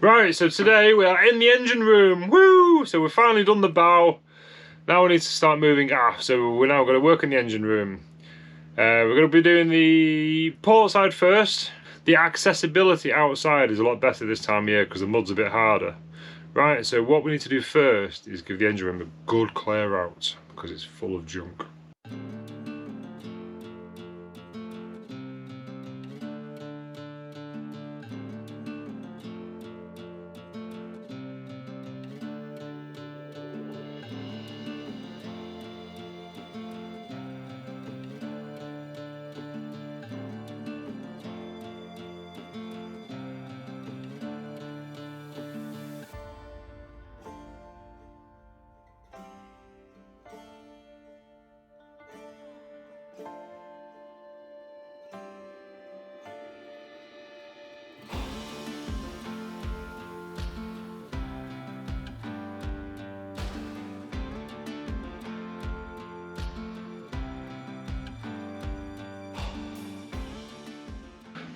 Right, so today we are in the engine room. Woo! So we've finally done the bow. Now we need to start moving aft. So we're now going to work in the engine room. We're going to be doing the port side first. The accessibility outside is a lot better this time of year because the mud's a bit harder. Right, so what we need to do first is give the engine room a good clear out because it's full of junk.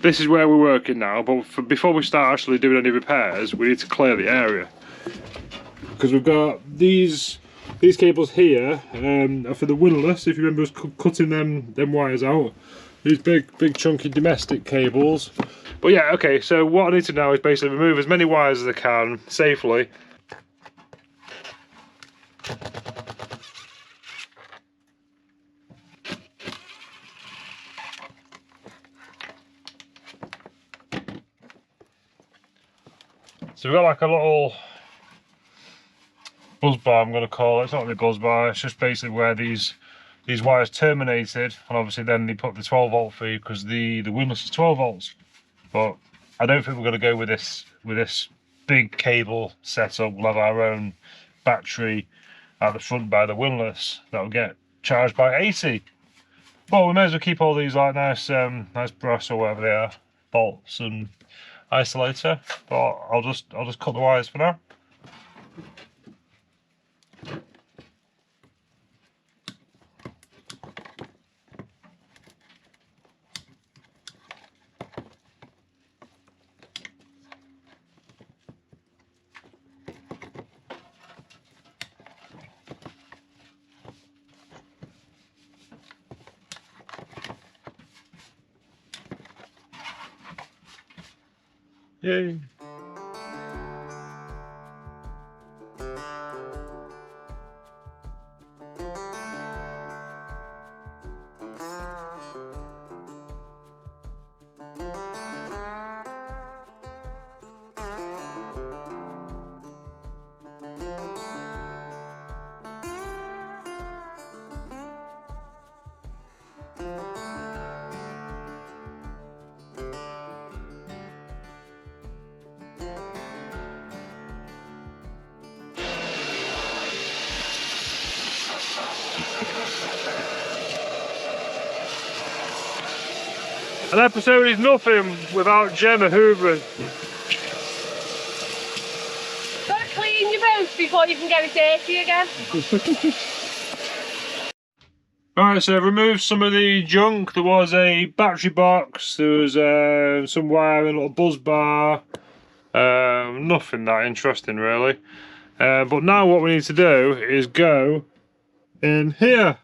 This is where we're working now, but before we start actually doing any repairs, we need to clear the area. Because we've got these cables here are for the windlass, if you remember us cutting them wires out. These big chunky domestic cables. But yeah, okay, so what I need to now is basically remove as many wires as I can safely. So we've got like a little buzz bar, I'm going to call it. It's not really a buzz bar, it's just basically where these wires terminated, and obviously then they put the 12 volt feed because the windlass is 12 volts. But I don't think we're going to go with this big cable setup. We'll have our own battery at the front by the windlass that will get charged by AC. But we may as well keep all these like nice brass or whatever they are, bolts and isolator, but I'll just cut the wires for now. Yay! An episode is nothing without Gemma hoovering. Gotta clean your boots before you can get it dirty again. Alright, so I've removed some of the junk. There was a battery box, there was some wiring, a little buzz bar. Nothing that interesting really. But now what we need to do is go in here.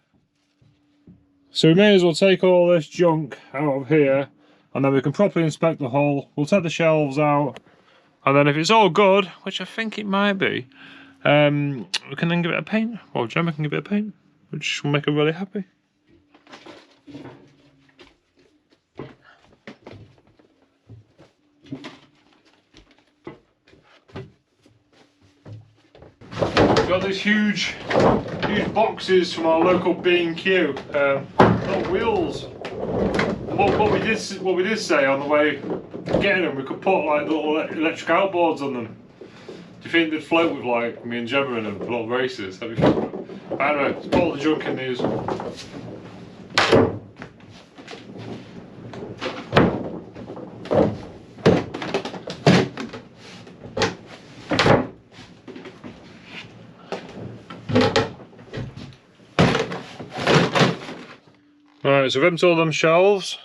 So we may as well take all this junk out of here and then we can properly inspect the hull. We'll take the shelves out and then if it's all good, which I think it might be, we can then give it a paint. Well, Gemma can give it a paint, which will make her really happy. Got these huge boxes from our local B&Q, little wheels. What we did say on the way getting them, we could put like little electric outboards on them. Do you think they'd float with like me and Gemma in them, little races? That'd be fun. I don't know. Let's put all the junk in these. Right, so we've emptied all them shelves.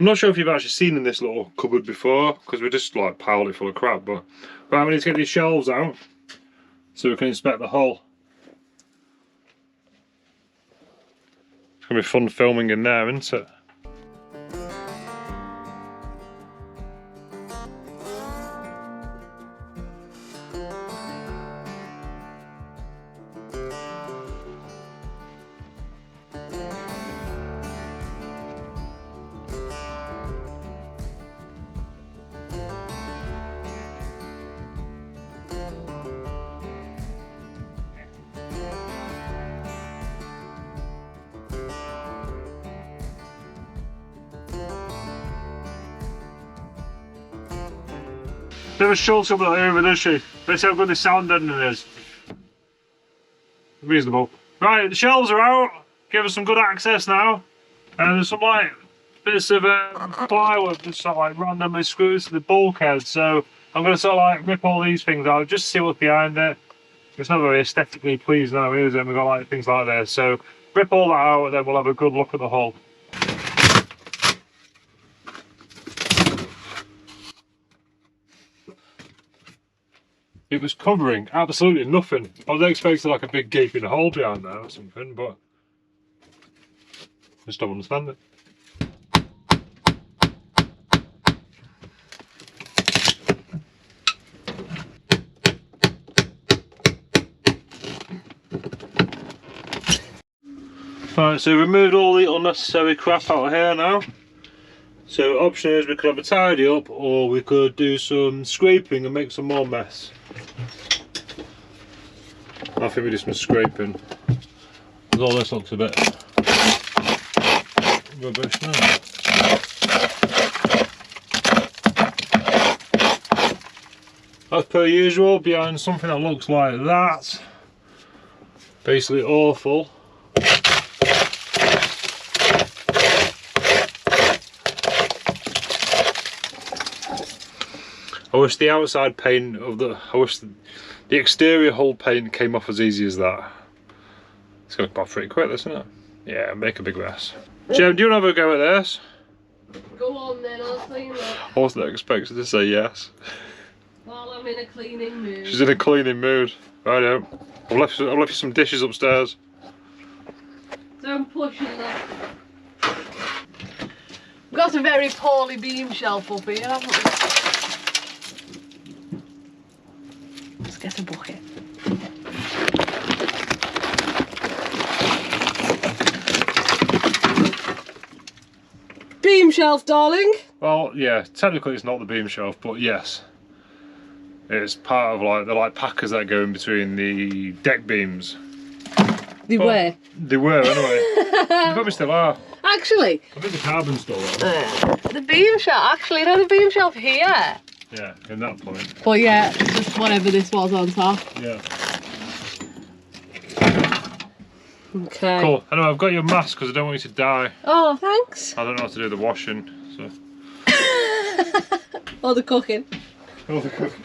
I'm not sure if you've actually seen in this little cupboard before, because we just like piled it full of crap, but right, we need to get these shelves out so we can inspect the hull. It's going to be fun filming in there, isn't it? Never shows something like over, does she? Let's see how good the sound deadening is. Reasonable. Right, the shelves are out. Give us some good access now. And there's some like bits of plywood just sort of like randomly screwed to the bulkhead. So I'm going to sort of like rip all these things out just to see what's behind it. It's not very aesthetically pleasing now, is it? We've got like things like this. So rip all that out and then we'll have a good look at the hull. It was covering absolutely nothing. I was expecting like a big gaping hole behind there or something, but I just don't understand it. Right, so we removed all the unnecessary crap out of here now. So option is we could have a tidy up or we could do some scraping and make some more mess. I think we do some scraping. All this looks a bit rubbish now. As per usual, behind something that looks like that, basically awful, I wish the outside paint of the, the exterior hull paint came off as easy as that. It's going to come off pretty quick, isn't it? Yeah, make a big mess. Jem, do you want to have a go at this? Go on then, I'll clean up. I wasn't expecting to say yes. While I'm in a cleaning mood. She's in a cleaning mood. Righto. I've left you some dishes upstairs. Don't push it up. We've got a very poorly beam shelf up here, haven't we? Let's get a bucket. Beam shelf, darling. Well, yeah, technically it's not the beam shelf, but yes. It's part of like, they're like packers that go in between the deck beams. They were. They were, anyway. They probably still are. Actually. I think the carbon's still there. The beam shelf, actually, no, the beam shelf here. Yeah, in that point. But yeah, just whatever this was on top. Yeah. Okay. Cool. Anyway, I've got your mask because I don't want you to die. Oh, thanks. I don't know how to do the washing, so. Or the cooking. Or the cooking.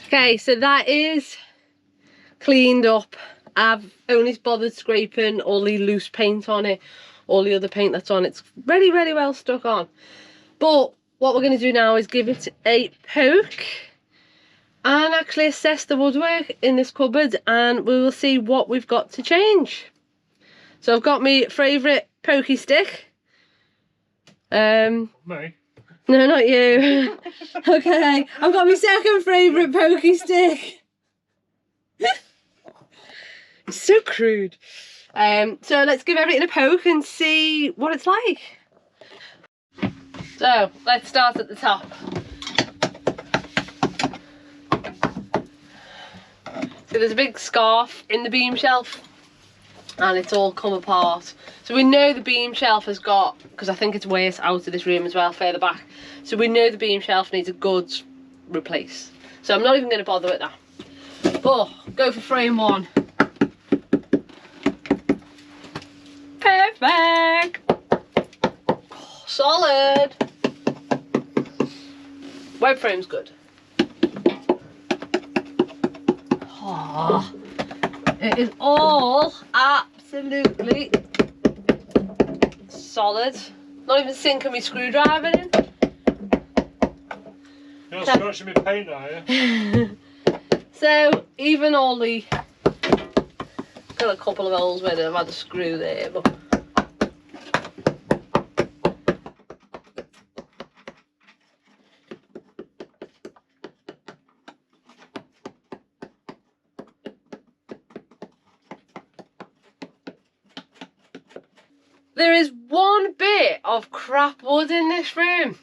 Okay, so that is cleaned up. I've only bothered scraping all the loose paint on it. All the other paint that's on it's really, really well stuck on. But what we're going to do now is give it a poke and actually assess the woodwork in this cupboard, and we will see what we've got to change. So I've got my favourite pokey stick. Me? No, not you. Okay, I've got my second favourite pokey stick. It's so crude. So let's give everything a poke and see what it's like. So let's start at the top. So there's a big scarf in the beam shelf and it's all come apart. So we know the beam shelf has got, because I think it's ways out of this room as well, further back. So we know the beam shelf needs a good replace. So I'm not even going to bother with that. Oh, go for frame one. Perfect. Oh, Solid. Web frame's good. Oh, it is all absolutely solid. Not even sinking my screwdriver in. You're not scratching me paint, are you? So even all the, got a couple of holes where I've had a screw there, but there is one bit of crap wood in this room,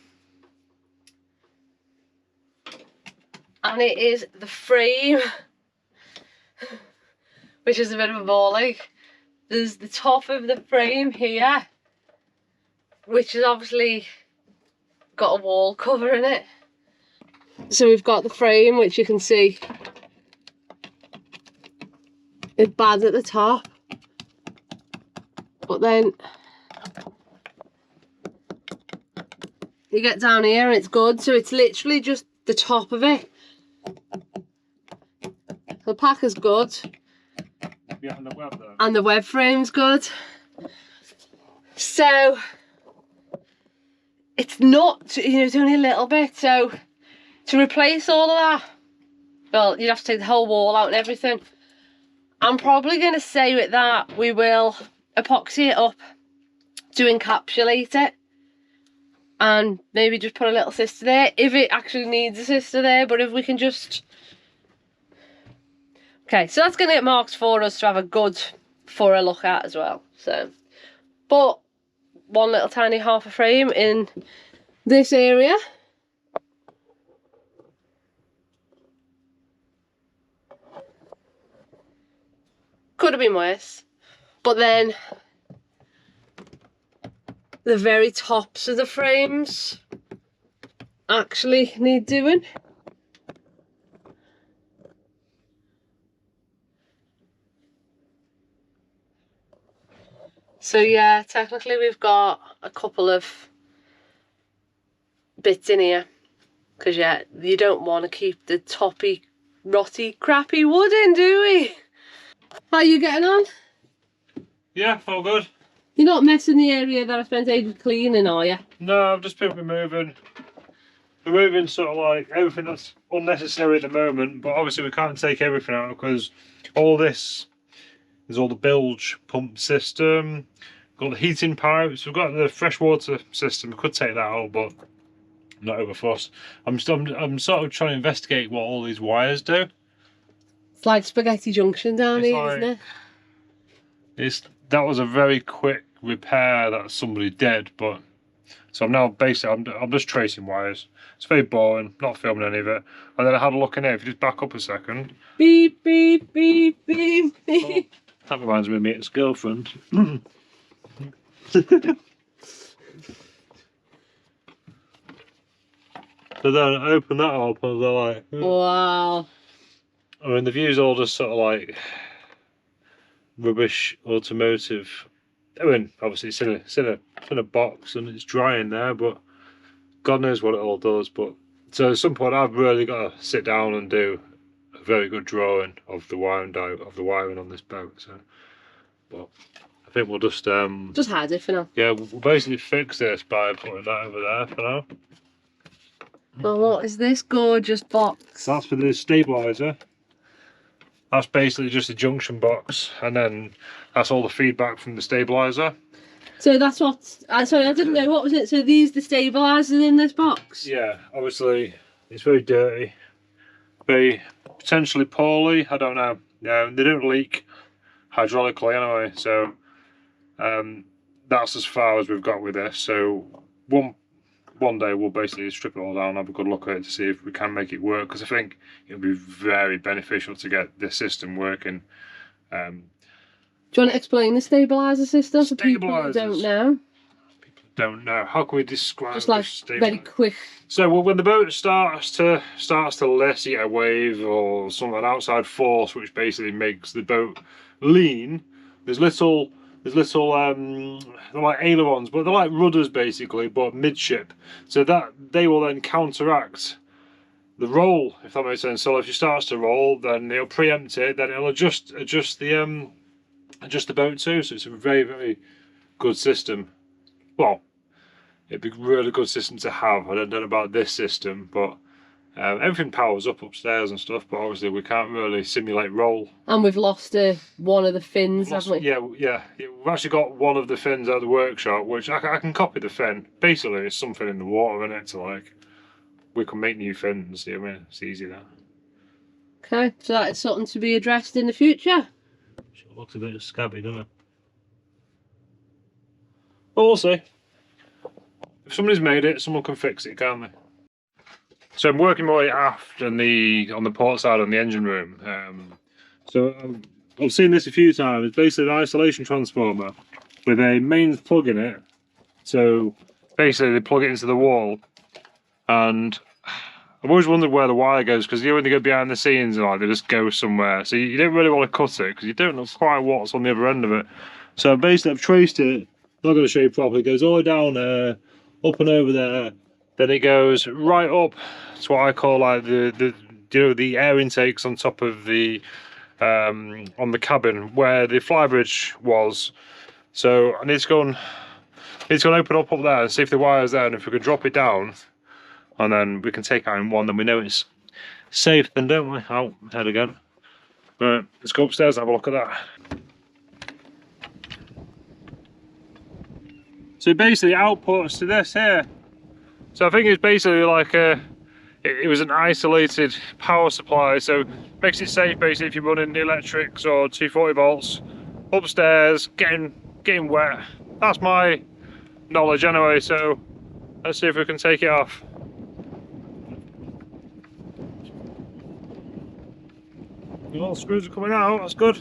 and it is the frame, which is a bit of a ball ache. There's the top of the frame here, which has obviously got a wall cover in it. So we've got the frame, which you can see is bad at the top, but then you get down here and it's good. So it's literally just the top of it. The pack is good. Yeah, and the web though. And the web frame's good. So it's not, you know, it's only a little bit. So to replace all of that, well, you'd have to take the whole wall out and everything. I'm probably going to say with that, we will epoxy it up to encapsulate it. And maybe just put a little sister there, if it actually needs a sister there. But if we can just... Okay, so that's going to get marked for us to have a good thorough look at as well. So, but one little tiny half a frame in this area. Could have been worse. But then the very tops of the frames actually need doing. So yeah, technically we've got a couple of bits in here, because yeah, you don't want to keep the toppy, rotty, crappy wood in, do we? How are you getting on? Yeah, all good. You're not messing the area that I spent ages cleaning, are you? No, I've just been removing sort of like everything that's unnecessary at the moment, but obviously we can't take everything out because all this is all the bilge pump system, got the heating pipes, we've got the freshwater system. We could take that out, but I'm not over fussed. I'm sort of trying to investigate what all these wires do. It's like Spaghetti Junction down here, isn't it? That was a very quick repair that somebody did, but so I'm now basically I'm just tracing wires. It's very boring, not filming any of it. And then I had a look in here. If you just back up a second. Beep beep beep beep beep. Oh, that reminds me of my ex-girlfriend. So then I opened that up and I was like, wow. I mean, the view's all just sort of like rubbish automotive. I mean, obviously it's in a box and it's dry in there, but God knows what it all does. But so at some point I've really got to sit down and do a very good drawing of the wiring on this boat. So, but I think we'll just hide it for now. Yeah, we'll basically fix this by putting that over there for now. Well, what is this gorgeous box? So that's for the stabiliser. That's basically just a junction box, and then that's all the feedback from the stabiliser. So that's what, sorry, I didn't know, what was it? So these the stabilisers in this box? Yeah, obviously it's very dirty, very potentially poorly, I don't know. They don't leak hydraulically anyway, so that's as far as we've got with this. So one day we'll basically strip it all down, have a good look at it to see if we can make it work, because I think it would be very beneficial to get this system working. Do you want to explain the stabiliser system for people who don't know? People don't know. How can we describe just like very quick? So when the boat starts to lift, you get a wave or some an outside force which basically makes the boat lean. There's little there's little they're like ailerons, but they're like rudders basically, but midship. So that they will then counteract the roll, if that makes sense. So if it starts to roll, then it'll preempt it, then it'll adjust the boat too. So it's a very, very good system. Well, it'd be a really good system to have. I don't know about this system, but everything powers up upstairs and stuff, but obviously we can't really simulate roll. And we've lost one of the fins, haven't we? Yeah. We've actually got one of the fins out of the workshop, which I can copy the fin. Basically, it's something in the water, isn't it? To like, we can make new fins. I mean, it's easy that. Okay, so that is something to be addressed in the future. It looks a bit scabby, doesn't it? But we'll see. If somebody's made it, someone can fix it, can't they? So I'm working my way aft on the port side on the engine room. I've seen this a few times. It's basically an isolation transformer with a mains plug in it. So basically they plug it into the wall, and I've always wondered where the wire goes, because when they go behind the scenes, they just go somewhere. So you don't really want to cut it because you don't know quite what's on the other end of it. So basically I've traced it. I'm not going to show you properly. It goes all the way down there, up and over there. Then it goes right up to what I call like the air intakes on top of the on the cabin where the flybridge was. So I need to go and open up there and see if the wire's there, and if we can drop it down, and then we can take out in one. Then we know it's safe, then, don't we? Oh, head again. Right, let's go upstairs and have a look at that. So basically outputs to this here. So I think it's basically like it was an isolated power supply, so makes it safe basically if you're running the electrics or 240 volts upstairs, getting wet. That's my knowledge anyway, so let's see if we can take it off. All the screws are coming out, that's good.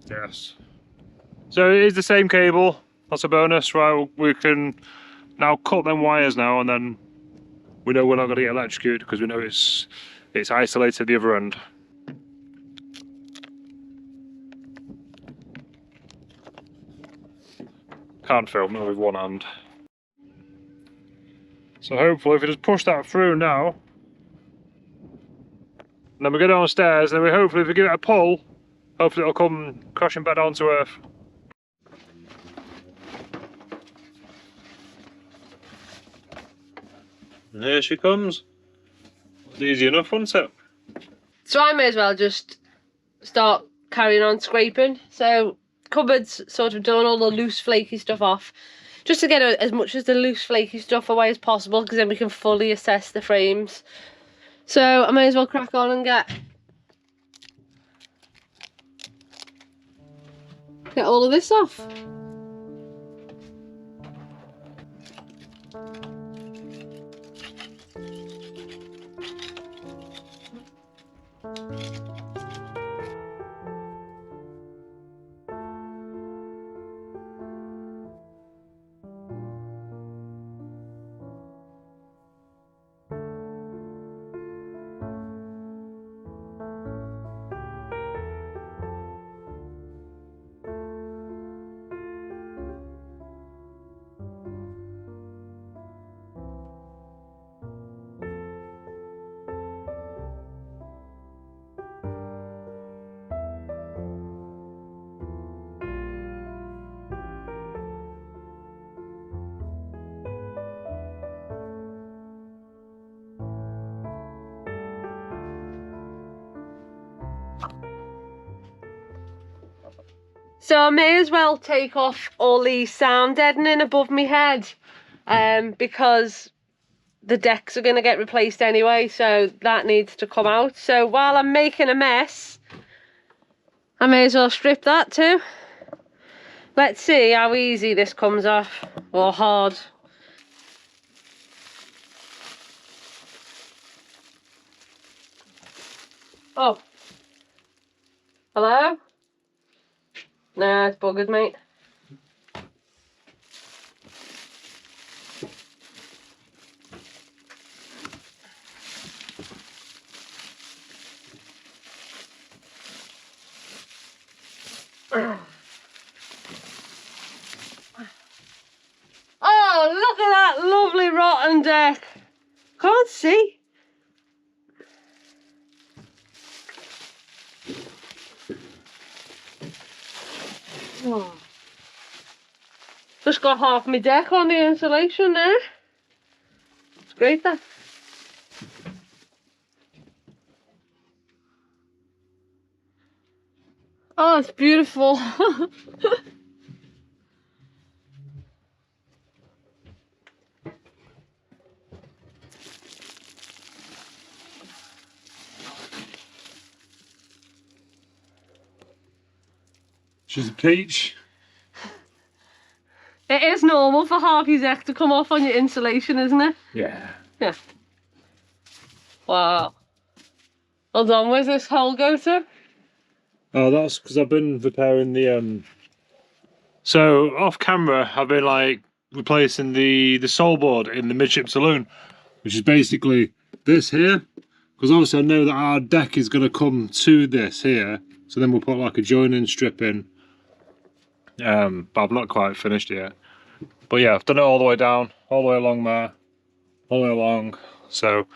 Yes. So it is the same cable, that's a bonus, right? We can now cut them wires now, and then we know we're not going to get electrocuted because we know it's isolated the other end. Can't film it with one hand. So hopefully if we just push that through now, and then we go downstairs, and then we hopefully if we give it a pull, hopefully it'll come crashing back down to earth. And here she comes. It's easy enough, wasn't it? So I may as well just start carrying on scraping. So cupboards sort of done, all the loose flaky stuff off, just to get as much as the loose flaky stuff away as possible, because then we can fully assess the frames. So I may as well crack on and get all of this off. So I may as well take off all the sound deadening above my head, because the decks are going to get replaced anyway, so that needs to come out. So while I'm making a mess, I may as well strip that too. Let's see how easy this comes off, or hard. Oh. Hello? Nah, it's buggered, mate. Wow, look at that lovely rotten deck. Can't see. Oh. Just got half my deck on the insulation there. It's great that. Oh, it's beautiful. She's a peach. It is normal for half your deck to come off on your insulation, isn't it? Yeah. Yeah. Wow. Hold on, where's this hole go to? Oh, that's because I've been repairing the So off camera, I've been like replacing the sole board in the midship saloon, which is basically this here. Because obviously I know that our deck is going to come to this here, so then we'll put like a joining strip in. But I've not quite finished yet. But yeah, I've done it all the way down, all the way along there, all the way along. So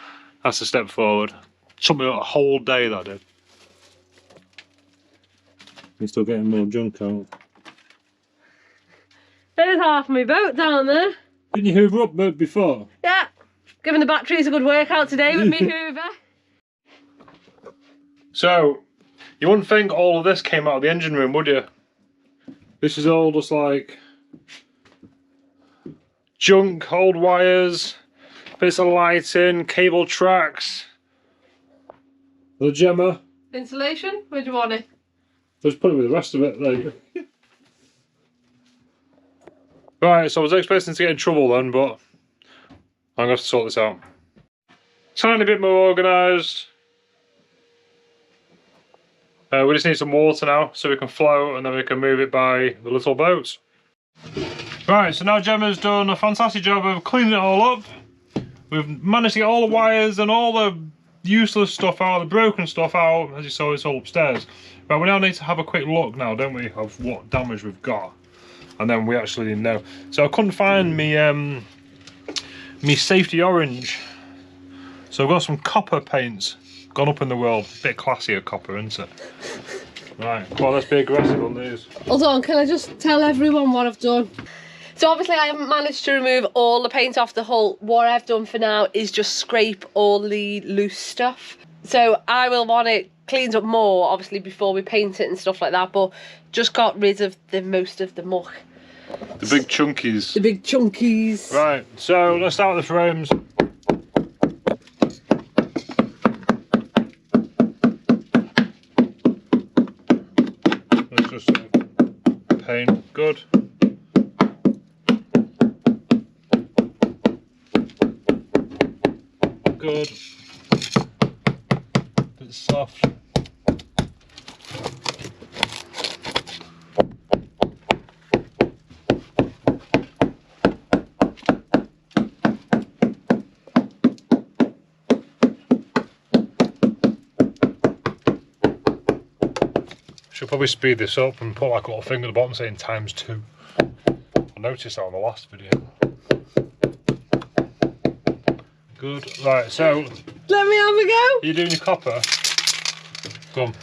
that's a step forward. Took me a whole day, that did. You're still getting more junk out. There's half my boat down there. Didn't you hoover up before? Yeah. Giving the batteries a good workout today with me hoover. So, you wouldn't think all of this came out of the engine room, would you? This is all just like junk, old wires, bits of lighting, cable tracks. The Gemma. Insulation? Where do you want it? Just put it with the rest of it. Like. Right, so I was expecting to get in trouble then, but I'm going to have to sort this out. Tiny bit more organised. We just need some water now so we can float and then we can move it by the little boats. Right, so now Gemma's done a fantastic job of cleaning it all up. We've managed to get all the wires and all the useless stuff out, the broken stuff out. As you saw, it's all upstairs. But we now need to have a quick look now, don't we, of what damage we've got. And then we actually know. So I couldn't find me safety orange. So I've got some copper paints. Gone up in the world. A bit classier copper, isn't it? Right, well, let's be aggressive on these. Hold on, can I just tell everyone what I've done? So obviously I haven't managed to remove all the paint off the hull. What I've done for now is just scrape all the loose stuff. So I will want it cleaned up more, obviously, before we paint it and stuff like that, but just got rid of most of the muck. The big chunkies. The big chunkies. Right, so let's start with the frames. Let's just paint. Good. Good. Bit soft. Should probably speed this up and put like a little thing at the bottom saying ×2. I noticed that on the last video. Good. Right, so Let me have a go. are you doing your copper? Come.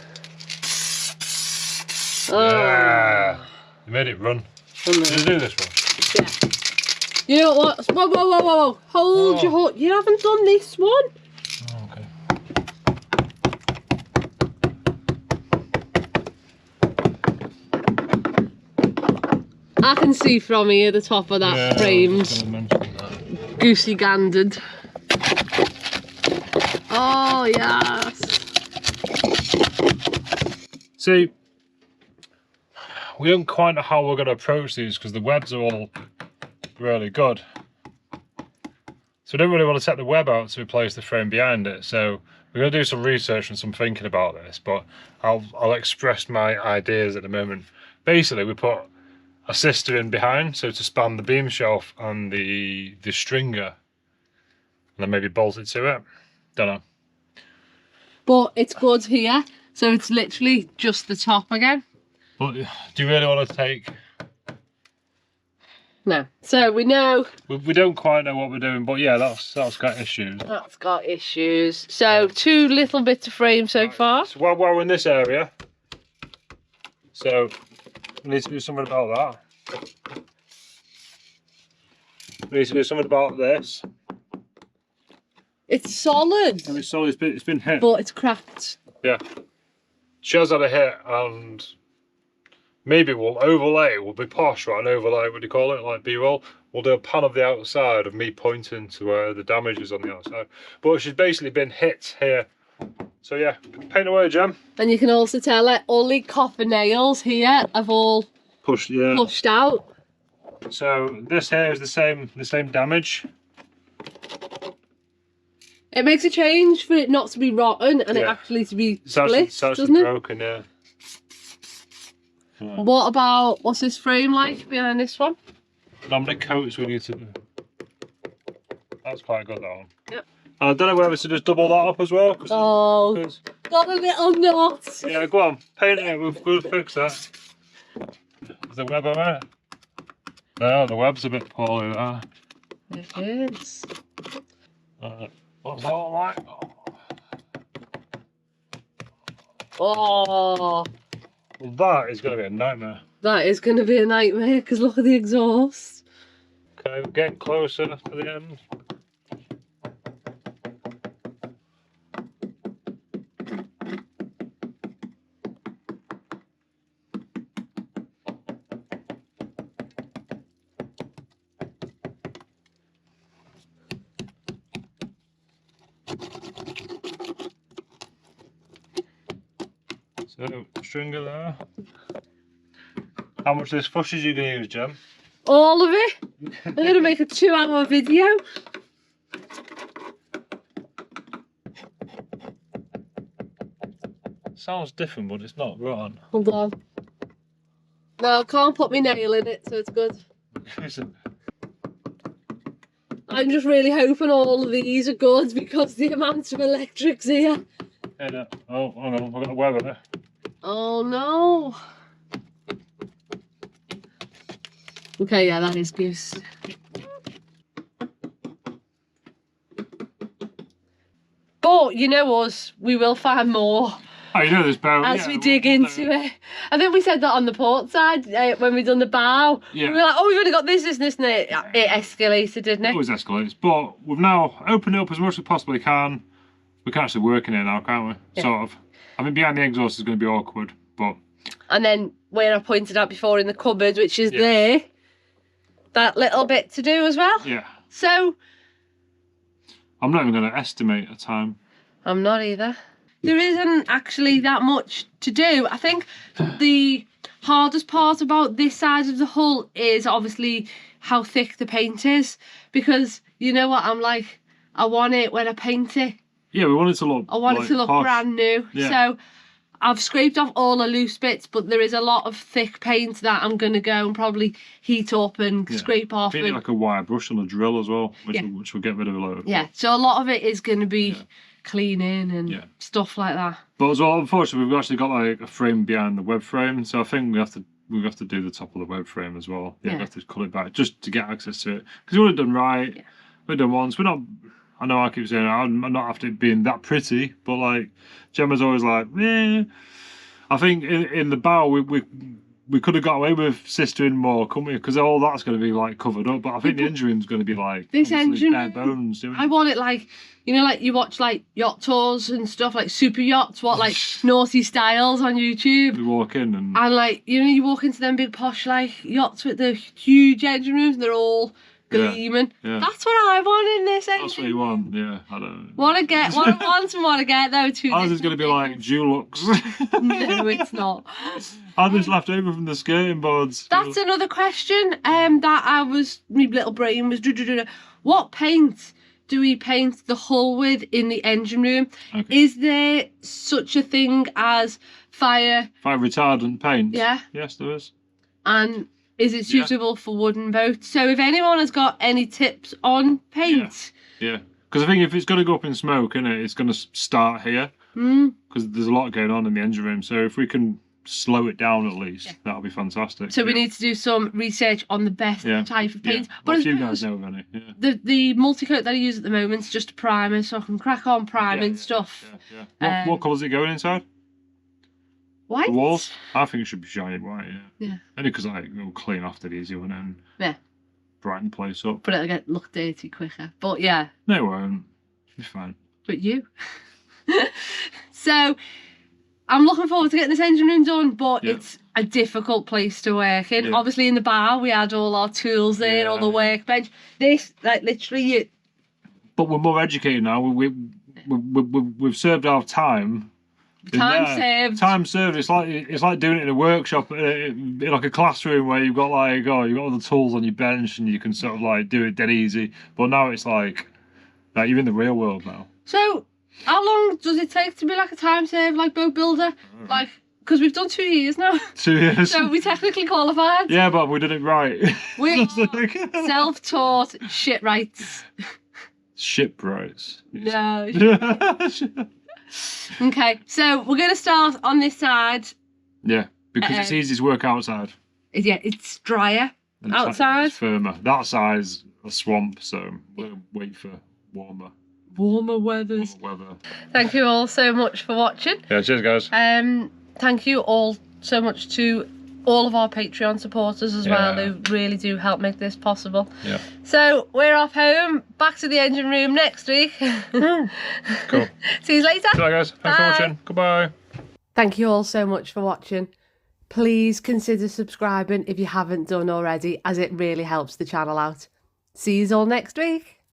Yeah. You made it run. Did you do this one? Yeah. You know what? Whoa, whoa, whoa, whoa, whoa. Hold your horse. You haven't done this one. Oh, okay. I can see from here the top of that framed. Goosey gandered. Oh, yes. See, we don't quite know how we're going to approach these because the webs are all really good. So we don't really want to take the web out to replace the frame behind it. So we're going to do some research and some thinking about this, but I'll express my ideas at the moment. Basically, we put a sister in behind, so to span the beam shelf and the stringer, and then maybe bolt it to it. Don't know. But it's good here, so it's literally just the top again. But do you really want to take No. So we know We don't quite know what we're doing, but yeah, that's got issues. that's got issues. So 2 little bits of frame so far. So while we're in this area, so we need to do something about that. We need to do something about this. It's solid, And it's solid. It's been hit. but it's cracked. Yeah. She has had a hit, and maybe we'll overlay. We'll be posh, right? And overlay. What do you call it? Like B-roll. We'll do a pan of the outside of me pointing to where the damage is on the outside. But she's basically been hit here. So yeah, paint away, Gem. And you can also tell that all the copper nails here have all Pushed out. So this here is the same damage. It makes a change for it not to be rotten and it actually to be split, doesn't it? Broken, yeah. What about, what's this frame like behind this one? How many coats we need to do? That's quite good, that one. Yep. I don't know whether to just double that up as well. Oh, got a little knot. Yeah, go on, paint it, we'll fix that. Is the web alright? No, the web's a bit poorly there. It is. What's that all like? Oh, Well, that is going to be a nightmare. that is going to be a nightmare because look at the exhaust. Okay, we're getting closer to the end. So, stringer there. How much of this fush are you going to use, Gem? All of it. I'm going to make a 2-hour video. Sounds different, but it's not rotten. Hold on. No, I can't put my nail in it, so it's good. I'm just really hoping all of these are good because the amount of electrics here. Yeah, no. Oh, hang on, I've got a web in it. Oh no. Okay, yeah, that is goose. But you know us, we will find more Oh, you know this barrel. as we dig into it. I think we said that on the port side when we done the bow. Yeah. We were like, oh, we've only got this, and it escalated, didn't It it? always escalates, but we've now opened it up as much as we possibly can. We can actually work in it now, can't we? Yeah. Sort of. I mean, behind the exhaust is going to be awkward, but... And then where I pointed out before in the cupboard, which is there, that little bit to do as well. Yeah. So... I'm not even going to estimate a time. I'm not either. There isn't actually that much to do. I think the hardest part about this side of the hull is obviously how thick the paint is. Because you know what I'm like, I want it when I paint it. Yeah, we want it to look I want it to look posh. brand new. Yeah. So I've scraped off all the loose bits, but there is a lot of thick paint that I'm going to go and probably heat up and scrape off. Paint it like a wire brush on a drill as well, which will get rid of a load. Yeah, so a lot of it is going to be cleaning and stuff like that. But as well, unfortunately, we've actually got like a frame behind the web frame, so I think we have to do the top of the web frame as well. Yeah, we have to cut it back just to get access to it because we would have done right. Yeah. We've done once. We're not. I know I keep saying I'm not after it being that pretty, but like Gemma's always like, eh. I think in the bow we could have got away with sistering more, couldn't we? Because all that's going to be like covered up. But I think the engine room's going to be like this engine bare bones. I want it like, you know, like you watch like yacht tours and stuff, like super yachts, what like naughty styles on YouTube. We walk in and like, you know, you walk into them big posh like yachts with the huge engine rooms and they're all gleaming. Yeah. That's what I want in this engine. That's what you want, yeah. I don't know. What I want and what I get though too. Ours is going to be like Dulux. No, it's not. Ours is left over from the skating boards. That's another question that I was, my little brain was, what paint do we paint the hull with in the engine room? Okay. Is there such a thing as fire retardant paint? Yeah. Yes, there is. And is it suitable for wooden boats? So if anyone has got any tips on paint. Yeah. Because I think if it's going to go up in smoke, innit, it's going to start here. Because there's a lot going on in the engine room. So if we can slow it down at least. Yeah. That'll be fantastic. So we need to do some research on the best type of paint. Yeah. But if you guys know of any, the multi-coat that I use at the moment is just a primer, so I can crack on priming stuff. Yeah. What colours is it going inside? White? The walls? I think it should be shiny white, Yeah. Only because it'll clean off the easy one and brighten the place up. But it'll look dirty quicker. But yeah. No, it won't. It'll be fine. But you. So I'm looking forward to getting this engine room done, but it's a difficult place to work in. Obviously in the bar we had all our tools there, all the workbench. This, like, literally But we're more educated now. We've served our time. Time served. It's like doing it in a workshop, in like a classroom where you've got you've got all the tools on your bench and you can sort of like do it dead easy. But now it's like you're in the real world now. So how long does it take to be like a time serve, like boat builder? Like, because we've done 2 years now. 2 years. So we technically qualified. Yeah, but we did it right. We are self-taught shipwrights. Shipwrights. No. Okay, so we're going to start on this side. Yeah, because it's easy to work outside. Yeah, it's drier outside. It's firmer. That side's a swamp, so we'll wait for warmer weather. Thank you all so much for watching. Yeah, cheers guys. Thank you all so much to all of our Patreon supporters as well, who really do help make this possible. Yeah. So we're off home, back to the engine room next week. Cool. See you later. Bye guys. Thanks for watching. Goodbye. Thank you all so much for watching. Please consider subscribing if you haven't done already, as it really helps the channel out. See you all next week.